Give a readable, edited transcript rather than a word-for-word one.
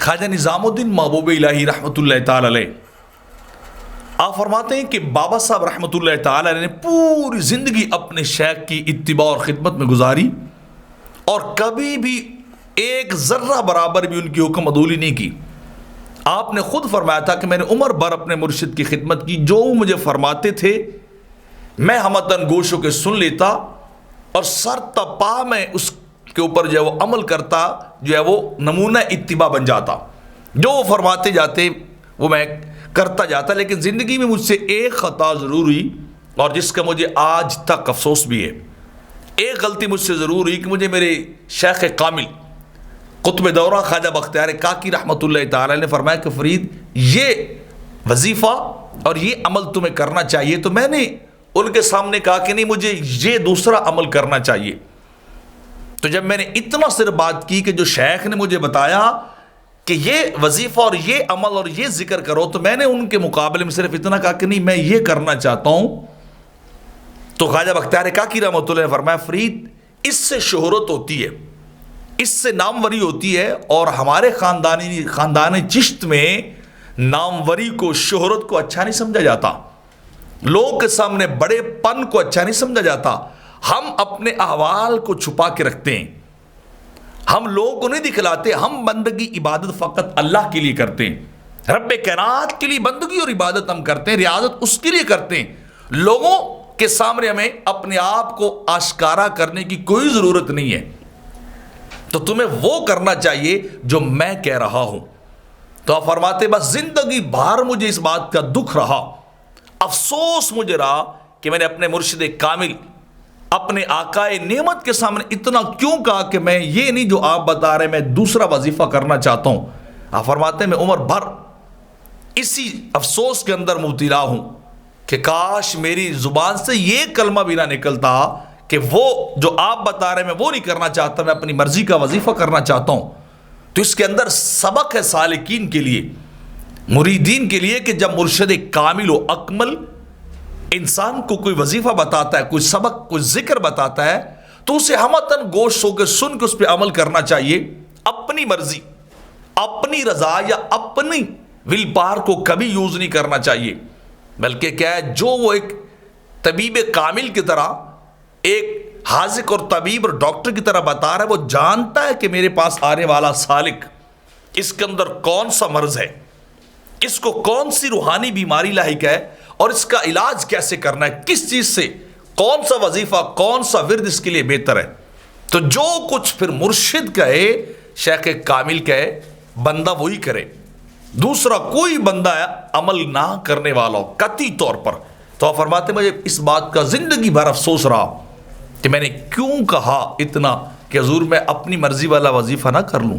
خواجہ نظام الدین محبوب الہی رحمۃ اللہ تعالی علیہ آپ فرماتے ہیں کہ بابا صاحب رحمۃ اللہ تعالی علیہ نے پوری زندگی اپنے شیخ کی اتباع اور خدمت میں گزاری اور کبھی بھی ایک ذرہ برابر بھی ان کی حکم عدولی نہیں کی. آپ نے خود فرمایا تھا کہ میں نے عمر بھر اپنے مرشد کی خدمت کی، جو مجھے فرماتے تھے میں ہمدن گوش ہو کے سن لیتا اور سر تپا میں اس کے اوپر جو ہے وہ عمل کرتا، جو ہے وہ نمونہ اتباع بن جاتا. جو وہ فرماتے جاتے وہ میں کرتا جاتا. لیکن زندگی میں مجھ سے ایک خطا ضرور ہوئی اور جس کا مجھے آج تک افسوس بھی ہے. ایک غلطی مجھ سے ضرور ہوئی کہ مجھے میرے شیخ کامل قطب دورہ خواجہ بختیار کاکی رحمۃ اللہ تعالی نے فرمایا کہ فرید یہ وظیفہ اور یہ عمل تمہیں کرنا چاہیے. تو میں نے ان کے سامنے کہا کہ نہیں، مجھے یہ دوسرا عمل کرنا چاہیے. تو جب میں نے اتنا صرف بات کی کہ جو شیخ نے مجھے بتایا کہ یہ وظیفہ اور یہ عمل اور یہ ذکر کرو، تو میں نے ان کے مقابلے میں صرف اتنا کہا کہ نہیں میں یہ کرنا چاہتا ہوں. تو خواجہ بختیار کاکی رحمۃ اللہ نے فرمایا فرید اس سے شہرت ہوتی ہے، اس سے ناموری ہوتی ہے، اور ہمارے خاندان چشت میں ناموری کو، شہرت کو اچھا نہیں سمجھا جاتا، لوگوں کے سامنے بڑے پن کو اچھا نہیں سمجھا جاتا. ہم اپنے احوال کو چھپا کے رکھتے ہیں، ہم لوگوں کو نہیں دکھلاتے. ہم بندگی عبادت فقط اللہ کے لیے کرتے ہیں، رب کائنات کے لیے بندگی اور عبادت ہم کرتے ہیں، ریاضت اس کے لیے کرتے ہیں. لوگوں کے سامنے ہمیں اپنے آپ کو آشکارا کرنے کی کوئی ضرورت نہیں ہے. تو تمہیں وہ کرنا چاہیے جو میں کہہ رہا ہوں. تو آپ فرماتے بس زندگی بھر مجھے اس بات کا دکھ رہا، افسوس مجھے رہا کہ میں نے اپنے مرشد کامل، اپنے آقائے نعمت کے سامنے اتنا کیوں کہا کہ میں یہ نہیں جو آپ بتا رہے، میں دوسرا وظیفہ کرنا چاہتا ہوں. آپ فرماتے ہیں میں عمر بھر اسی افسوس کے اندر مبتلا ہوں کہ کاش میری زبان سے یہ کلمہ بھی نہ نکلتا کہ وہ جو آپ بتا رہے ہیں میں وہ نہیں کرنا چاہتا، میں اپنی مرضی کا وظیفہ کرنا چاہتا ہوں. تو اس کے اندر سبق ہے سالکین کے لیے، مریدین کے لیے، کہ جب مرشد کامل و اکمل انسان کو کوئی وظیفہ بتاتا ہے، کوئی سبق، کوئی ذکر بتاتا ہے، تو اسے ہمتن گوش ہو کے سن کے اس پہ عمل کرنا چاہیے. اپنی مرضی، اپنی رضا یا اپنی ول پار کو کبھی یوز نہیں کرنا چاہیے. بلکہ کیا ہے، جو وہ ایک طبیب کامل کی طرح، ایک حاذق اور طبیب اور ڈاکٹر کی طرح بتا رہا ہے، وہ جانتا ہے کہ میرے پاس آنے والا سالک، اس کے اندر کون سا مرض ہے، اس کو کون سی روحانی بیماری لاحق ہے، اور اس کا علاج کیسے کرنا ہے، کس چیز سے، کون سا وظیفہ، کون سا ورد اس کے لیے بہتر ہے. تو جو کچھ پھر مرشد کہے، شیخ کامل کہے، بندہ وہی کرے. دوسرا کوئی بندہ عمل نہ کرنے والا ہو قطعی طور پر. تو آپ فرماتے مجھے اس بات کا زندگی بھر افسوس رہا کہ میں نے کیوں کہا اتنا کہ حضور میں اپنی مرضی والا وظیفہ نہ کر لوں.